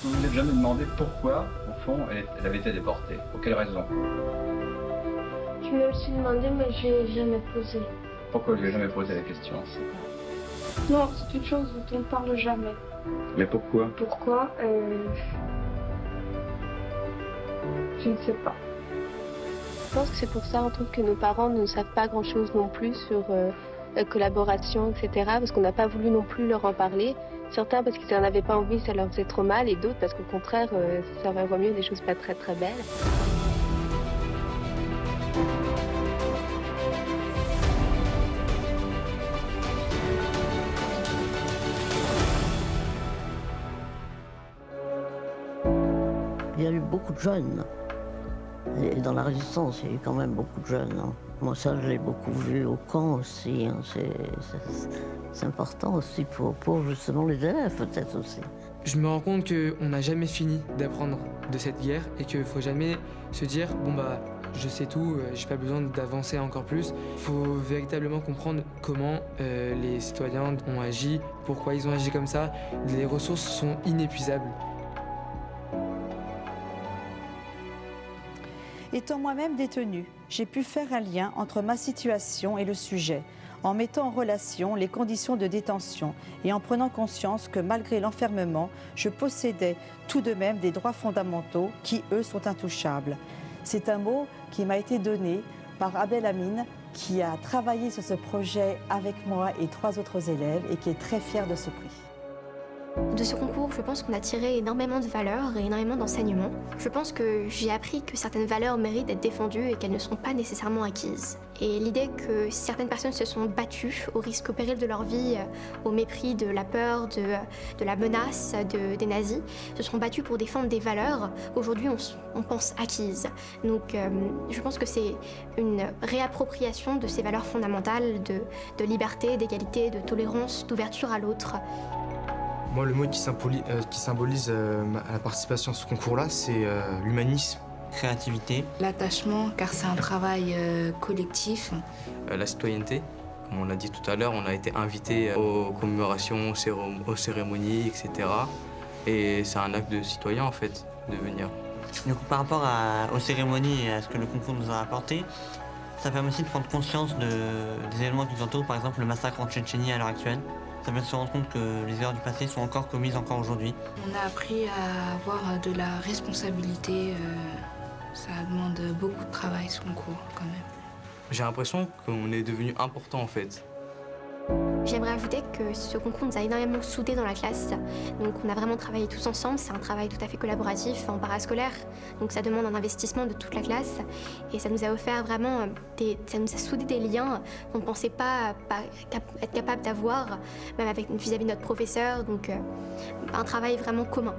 Vous vous êtes jamais demandé pourquoi, au fond, elle avait été déportée? Pour quelle raison? Je me le suis demandé, mais je n'ai jamais posé. Pourquoi je lui ai jamais posé la question? Non, c'est une chose dont on ne parle jamais. Mais pourquoi? Pourquoi Je ne sais pas. Je pense que c'est pour ça, entre autres, que nos parents ne savent pas grand-chose non plus sur la collaboration, etc. Parce qu'on n'a pas voulu non plus leur en parler. Certains parce qu'ils n'en avaient pas envie, ça leur faisait trop mal, et d'autres parce qu'au contraire, ça leur vaut mieux des choses pas très très belles. Il y a eu beaucoup de jeunes. Et dans la résistance, il y a eu quand même beaucoup de jeunes. Hein. Moi, ça, je l'ai beaucoup vu au camp aussi. Hein. C'est important aussi pour justement les élèves, peut-être aussi. Je me rends compte qu'on n'a jamais fini d'apprendre de cette guerre et qu'il ne faut jamais se dire « bon bah, je sais tout, j'ai pas besoin d'avancer encore plus ». Il faut véritablement comprendre comment les citoyens ont agi, pourquoi ils ont agi comme ça. Les ressources sont inépuisables. Étant moi-même détenue, j'ai pu faire un lien entre ma situation et le sujet, en mettant en relation les conditions de détention et en prenant conscience que malgré l'enfermement, je possédais tout de même des droits fondamentaux qui, eux, sont intouchables. C'est un mot qui m'a été donné par Abel Amine, qui a travaillé sur ce projet avec moi et 3 autres élèves et qui est très fier de ce prix. De ce concours, je pense qu'on a tiré énormément de valeurs et énormément d'enseignements. Je pense que j'ai appris que certaines valeurs méritent d'être défendues et qu'elles ne sont pas nécessairement acquises. Et l'idée que certaines personnes se sont battues au risque, au péril de leur vie, au mépris de la peur, de la menace des nazis, se sont battues pour défendre des valeurs, aujourd'hui on pense acquises. Donc je pense que c'est une réappropriation de ces valeurs fondamentales de liberté, d'égalité, de tolérance, d'ouverture à l'autre. Moi, le mot qui symbolise la participation à ce concours-là, c'est l'humanisme. Créativité. L'attachement, car c'est un travail collectif. La citoyenneté. Comme on l'a dit tout à l'heure, on a été invités aux commémorations, aux cérémonies, etc. Et c'est un acte de citoyen, en fait, de venir. Du coup, par rapport aux cérémonies et à ce que le concours nous a apporté, ça permet aussi de prendre conscience des éléments qui nous entourent, par exemple le massacre en Tchétchénie à l'heure actuelle. Ça veut se rendre compte que les erreurs du passé sont encore commises encore aujourd'hui. On a appris à avoir de la responsabilité. Ça demande beaucoup de travail, ce concours, quand même. J'ai l'impression qu'on est devenu important, en fait. J'aimerais ajouter que ce concours nous a énormément soudés dans la classe. Donc on a vraiment travaillé tous ensemble, c'est un travail tout à fait collaboratif en parascolaire. Donc ça demande un investissement de toute la classe et ça nous a offert vraiment, ça nous a soudé des liens qu'on ne pensait pas être capable d'avoir, même vis-à-vis de notre professeur. Donc un travail vraiment commun.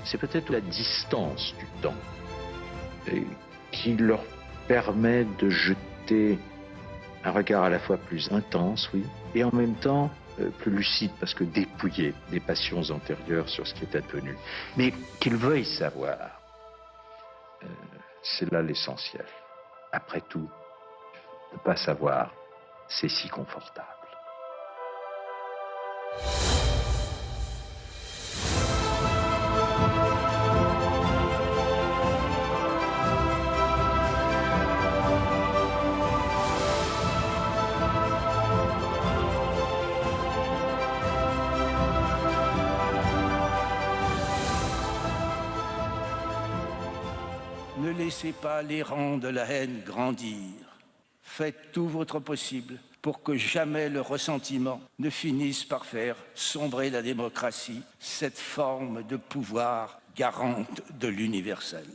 C'est peut-être la distance du temps qui leur permet de jeter un regard à la fois plus intense, oui, et en même temps plus lucide, parce que dépouillé des passions antérieures sur ce qui est advenu. Mais qu'ils veuillent savoir, c'est là l'essentiel. Après tout, ne pas savoir, c'est si confortable. Ne laissez pas les rangs de la haine grandir. Faites tout votre possible pour que jamais le ressentiment ne finisse par faire sombrer la démocratie, cette forme de pouvoir garante de l'universel.